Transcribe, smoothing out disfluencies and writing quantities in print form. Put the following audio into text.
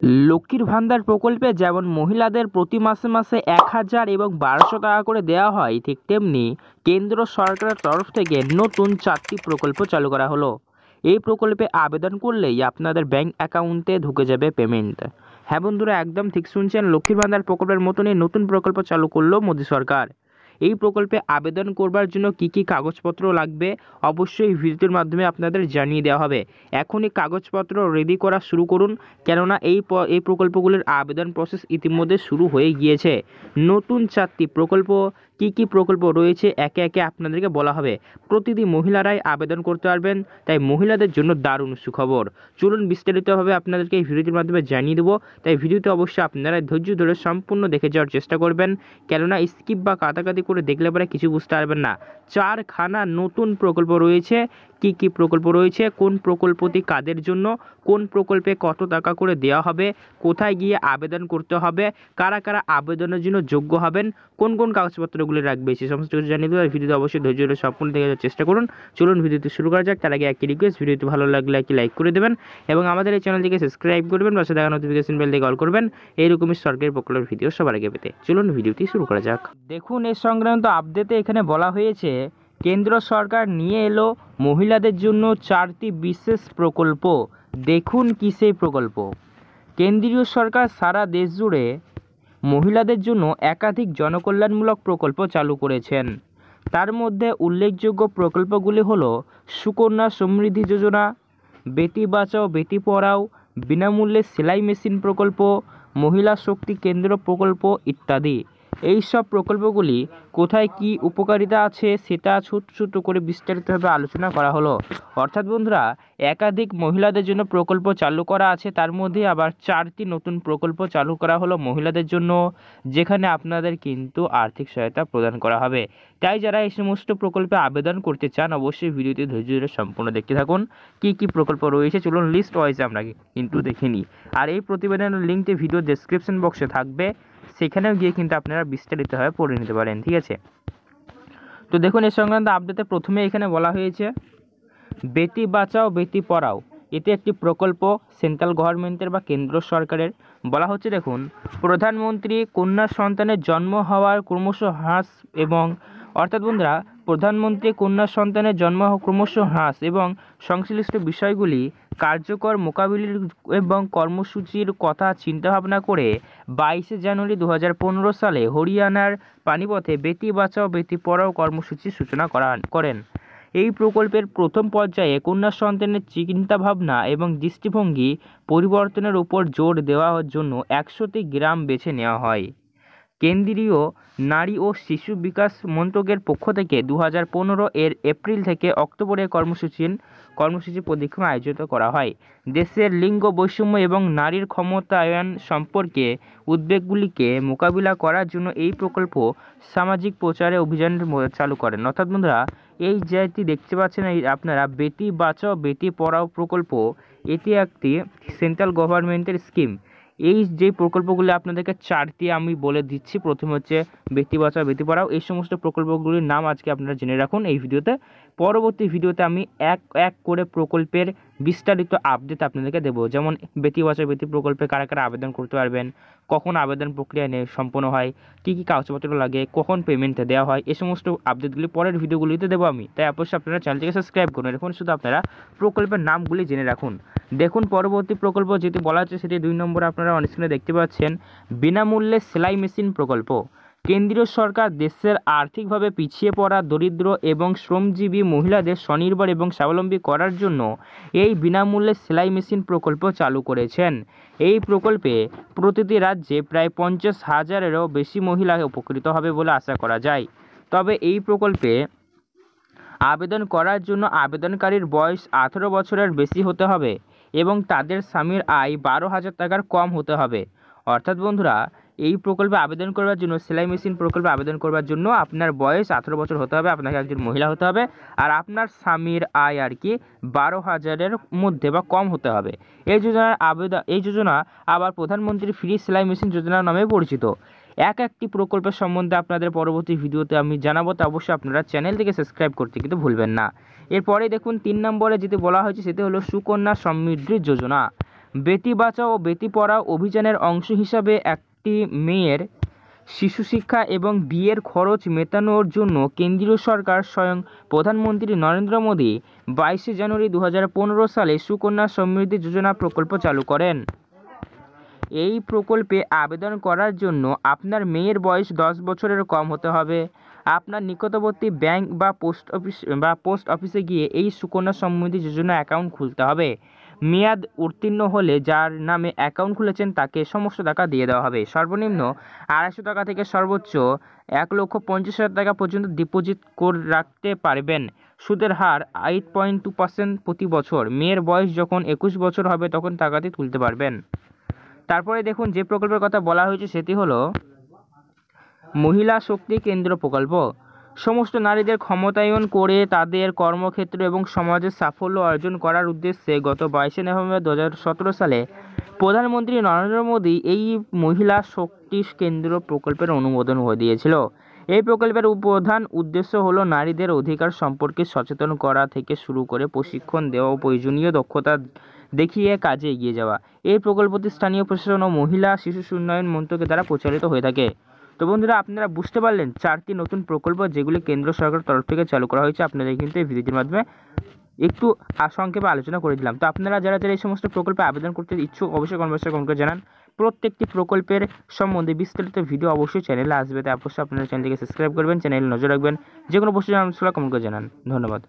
লক্ষ্মীর ভান্ডার প্রকল্পে যেমন মহিলাদের প্রতি মাসে মাসে 1000 এবং 1200 টাকা করে দেওয়া হয়, ঠিক তেমনি কেন্দ্র সরকারের তরফ থেকে নতুন 4টি প্রকল্প চালু করা হলো। এই প্রকল্পে আবেদন করলেই আপনাদের ব্যাংক অ্যাকাউন্টে ঢুকে যাবে পেমেন্ট। হ্যাঁ বন্ধুরা, একদম ঠিক শুনছেন, লক্ষ্মীর ভান্ডার প্রকল্পের মতনই নতুন প্রকল্প চালু করলো মোদী সরকার। এই প্রকল্পে আবেদন করবার জন্য কি কি কাগজপত্র লাগবে অবশ্যই এই ভিডিওটির মাধ্যমে আপনাদের জানিয়ে দেওয়া হবে। এখনই কাগজপত্র রেডি করা শুরু করুন, কেননা এই প্রকল্পগুলির আবেদন প্রসেস ইতিমধ্যে শুরু হয়ে গিয়েছে। নতুন 4টি প্রকল্প, কি কি প্রকল্প রয়েছে একে একে আপনাদেরকে বলা হবে। প্রতিটি মহিলারাই আবেদন করতে পারবেন, তাই মহিলাদের জন্য দারুণ সুখবর। চলুন বিস্তারিতভাবে আপনাদেরকে এই ভিডিওটির মাধ্যমে জানিয়ে দেবো, তাই ভিডিওটি অবশ্যই আপনারা ধৈর্য ধরে সম্পূর্ণ দেখে যাওয়ার চেষ্টা করবেন, কেননা স্কিপ বা কাটাকাটি করে দেখলে পরে কিছু বুঝতে পারবেন না। 4খানা নতুন প্রকল্প রয়েছে। কি কি প্রকল্প রয়েছে, কোন প্রকল্পটি কাদের জন্য, কোন প্রকল্পে কত টাকা করে দেওয়া হবে, কোথায় গিয়ে আবেদন করতে হবে, কারা কারা আবেদনের জন্য যোগ্য হবেন, কোন কোন কাগজপত্রগুলি রাখবে, সে সমস্ত কিছু জানিয়ে দেবো। ভিডিওতে অবশ্যই ধৈর্য ধরে সম্পূর্ণ দেখে যাওয়ার চেষ্টা করুন। চলুন ভিডিওটি শুরু করা যাক। তার আগে একটি রিকোয়েস্ট, ভিডিওটি ভালো লাগলে একটি লাইক করে দেবেন এবং আমাদের এই চ্যানেলটিকে সাবস্ক্রাইব করবেন, পাশে থাকা নোটিফিকেশন বেল দিয়ে অল করবেন এইরকমই সরকারি প্রকল্পের ভিডিও সবার আগে পেতে। চলুন ভিডিওটি শুরু করা যাক। দেখুন, এই সংক্রান্ত আপডেটে এখানে বলা হয়েছে কেন্দ্র সরকার নিয়ে এলো মহিলাদের জন্য 4টি বিশেষ প্রকল্প। দেখুন কি সেই প্রকল্প। কেন্দ্রীয় সরকার সারা দেশ জুড়ে মহিলাদের জন্য একাধিক জনকল্যাণমূলক প্রকল্প চালু করেছেন। তার মধ্যে উল্লেখযোগ্য প্রকল্পগুলি হলো সুকন্যা সমৃদ্ধি যোজনা, বেটি বাঁচাও বেটি পড়াও, বিনামূল্যে সেলাই মেশিন প্রকল্প, মহিলা শক্তি কেন্দ্র প্রকল্প ইত্যাদি। এই সব প্রকল্পগুলি কোথায় কি উপকারিতা আছে সেটা ছোট ছোট করে বিস্তারিতভাবে আলোচনা করা হলো। অর্থাৎ বন্ধুরা, একাধিক মহিলাদের জন্য প্রকল্প চালু করা আছে, তার মধ্যে আবার 4টি নতুন প্রকল্প চালু করা হলো মহিলাদের জন্য, যেখানে আপনাদের কিন্তু আর্থিক সহায়তা প্রদান করা হবে। তাই যারা এই সমস্ত প্রকল্পে আবেদন করতে চান অবশ্যই ভিডিওটি ধৈর্য ধরে সম্পূর্ণ দেখতে থাকুন। কি কি প্রকল্প রয়েছে চলুন লিস্ট ওয়াইজ আমরা কিন্তু দেখে নিই। আর এই প্রতিবেদনের লিঙ্কটি ভিডিও ডেসক্রিপশন বক্সে থাকবে, সেখানেও গিয়ে কিন্তু আপনারা বিস্তারিতভাবে পড়ে নিতে পারেন, ঠিক আছে। তো দেখুন, এই সংক্রান্ত আপডেটে প্রথমে এখানে বলা হয়েছে বেটি বাঁচাও বেটি পড়াও। এটি একটি প্রকল্প সেন্ট্রাল গভর্নমেন্টের বা কেন্দ্র সরকারের। বলা হচ্ছে দেখুন, প্রধানমন্ত্রী কন্যা সন্তানের জন্ম হওয়ার ক্রমশ হ্রাস এবং অর্থাৎ বন্ধুরা, প্রধানমন্ত্রী কন্যা সন্তানের জন্ম ক্রমশ হ্রাস এবং সংশ্লিষ্ট বিষয়গুলি কার্যকর মোকাবিলার এবং কর্মসূচির কথা চিন্তাভাবনা করে 22শে জানুয়ারি 2015 সালে হরিয়ানার পানিপথে বেটি বাঁচাও বেটি পড়াও কর্মসূচির সূচনা করেন। এই প্রকল্পের প্রথম পর্যায়ে কন্যা সন্তানের চিন্তাভাবনা এবং দৃষ্টিভঙ্গি পরিবর্তনের উপর জোর দেওয়ার জন্য 100টি গ্রাম বেছে নেওয়া হয়। কেন্দ্রীয় নারী ও শিশু বিকাশ মন্ত্রকের পক্ষ থেকে 2015 এর এপ্রিল থেকে অক্টোবরে কর্মসূচি পদক্ষেপ আয়োজিত করা হয়। দেশের লিঙ্গ বৈষম্য এবং নারীর ক্ষমতায়ন সম্পর্কে উদ্বেগগুলিকে মোকাবিলা করার জন্য এই প্রকল্প সামাজিক প্রচারে অভিযান চালু করেন। অর্থাৎ বন্ধুরা, এই যেটি দেখতে পাচ্ছেন আপনারা বেটি বাঁচাও বেটি পড়াও প্রকল্প, এটি একটি সেন্ট্রাল গভর্নমেন্টের স্কিম। এই যে প্রকল্পগুলি আপনাদেরকে 4টি আমি বলে দিচ্ছি, প্রথমে হচ্ছে বেটি বাঁচাও বেটি পড়াও। এই সমস্ত প্রকল্পগুলির নাম আজকে আপনারা জেনে রাখুন এই ভিডিওতে। পরবর্তী ভিডিওতে আমি এক এক করে প্রকল্পের বিস্তারিত আপডেট আপনাদেরকে দেবো, যেমন বেটি বাঁচাও বেটি প্রকল্পে কারা কারা আবেদন করতে পারবেন, কখন আবেদন প্রক্রিয়া সম্পন্ন হয়, কী কী কাগজপত্র লাগে, কখন পেমেন্ট দেওয়া হয়, এই সমস্ত আপডেটগুলি পরের ভিডিওগুলিতে দেবো আমি। তাই অবশ্যই আপনারা চ্যানেলটিকে সাবস্ক্রাইব করুন। এখন শুধু আপনারা প্রকল্পের নামগুলি জেনে রাখুন। দেখুন, পরবর্তী প্রকল্প যেটি বলা হচ্ছে সেটি 2 নম্বরে আপনারা অনস্ক্রিনে দেখতে পাচ্ছেন, বিনামূল্যে সেলাই মেশিন প্রকল্প। কেন্দ্রীয় সরকার দেশের আর্থিকভাবে পিছিয়ে পড়া দরিদ্র এবং শ্রমজীবী মহিলাদের স্বনির্ভর এবং স্বাবলম্বী করার জন্য এই বিনামূল্যে সেলাই মেশিন প্রকল্প চালু করেছেন। এই প্রকল্পে প্রতিটি রাজ্যে প্রায় 50,000-এরও বেশি মহিলা উপকৃত হবে বলে আশা করা যায়। তবে এই প্রকল্পে আবেদন করার জন্য আবেদনকারীর বয়স 18 বছরের বেশি হতে হবে এবং তাদের স্বামীর আয় 12,000 টাকার কম হতে হবে। অর্থাৎ বন্ধুরা, এই প্রকল্পে আবেদন করার জন্য, সেলাই মেশিন প্রকল্পে আবেদন করার জন্য আপনার বয়স 18 বছর হতে হবে, আপনাকে একজন মহিলা হতে হবে, আর আপনার স্বামীর আয় 12,000-এর মধ্যে বা কম হতে হবে। এই যোজনা আবার প্রধানমন্ত্রী ফ্রি সেলাই মেশিন যোজনা নামে পরিচিত। একটি প্রকল্পের সম্বন্ধে আপনাদের পরবর্তী ভিডিওতে আমি জানাবো, তা অবশ্যই আপনারা চ্যানেলটিকে সাবস্ক্রাইব করতে কিন্তু ভুলবেন না। এরপরে দেখুন 3 নম্বরে যেটি বলা হয়েছে সেটি হলো সুকন্যা সমৃদ্ধি যোজনা। বেটি বাঁচাও ও বেটি পড়াও অভিযানের অংশ হিসাবে একটি মেয়ের শিশু শিক্ষা এবং বিয়ের খরচ মেটানোর জন্য কেন্দ্রীয় সরকার স্বয়ং প্রধানমন্ত্রী নরেন্দ্র মোদী 22শে জানুয়ারি 2015 সালে সুকন্যা সমৃদ্ধি যোজনা প্রকল্প চালু করেন। এই প্রকল্পে আবেদন করার জন্য আপনার মেয়ের বয়স 10 বছরের কম হতে হবে। আপনার নিকটবর্তী ব্যাংক বা পোস্ট অফিসে গিয়ে এই সুকন্যা সমৃদ্ধি যোজনা অ্যাকাউন্ট খুলতে হবে। মেয়াদ উত্তীর্ণ হলে যার নামে অ্যাকাউন্ট খুলেছেন তাকে সমস্ত টাকা দিয়ে দেওয়া হবে। সর্বনিম্ন 250 টাকা থেকে সর্বোচ্চ 1,50,000 টাকা পর্যন্ত ডিপোজিট করে রাখতে পারবেন। সুদের হার 8.2% প্রতি বছর। মেয়ের বয়স যখন 21 বছর হবে তখন টাকাটি তুলতে পারবেন। তারপরে দেখুন যে প্রকল্পের কথা বলা হয়েছে সেটি হলো মহিলা শক্তি কেন্দ্র প্রকল্প। সমস্ত নারীদের ক্ষমতায়ন করে তাদের কর্মক্ষেত্র এবং সমাজের সাফল্য অর্জন করার উদ্দেশ্যে গত 22শে নভেম্বর 2017 সালে প্রধানমন্ত্রী নরেন্দ্র মোদী এই মহিলা শক্তি কেন্দ্র প্রকল্পের অনুমোদন দিয়েছিল। এই প্রকল্পের প্রধান উদ্দেশ্য হলো নারীদের অধিকার সম্পর্কে সচেতন করা থেকে শুরু করে প্রশিক্ষণ দেওয়া ও প্রয়োজনীয় দক্ষতা দেখিয়ে কাজে এগিয়ে যাওয়া। এই প্রকল্পটি স্থানীয় প্রশাসন ও মহিলা শিশু উন্নয়ন মন্ত্রকের দ্বারা পরিচালিত হয়ে থাকে। তো বন্ধুরা, আপনারা বুঝতে পারলেন 4টি নতুন প্রকল্প যেগুলি কেন্দ্র সরকারের তরফ থেকে চালু করা হয়েছে। আপনাদের কিন্তু এই ভিডিওটির মাধ্যমে একটু সংক্ষেপে আলোচনা করে দিলাম। তো আপনারা যারা এই সমস্ত প্রকল্পে আবেদন করতে ইচ্ছুক অবশ্যই কমেন্ট করে জানান। প্রত্যেকটি প্রকল্পের সম্বন্ধে বিস্তারিত ভিডিও অবশ্যই চ্যানেলে আসবে, তাই অবশ্যই আপনারা চ্যানেলটিকে সাবস্ক্রাইব করবেন, চ্যানেলে নজর রাখবেন। যে কোনো প্রশ্ন কমেন্ট করে জানান। ধন্যবাদ।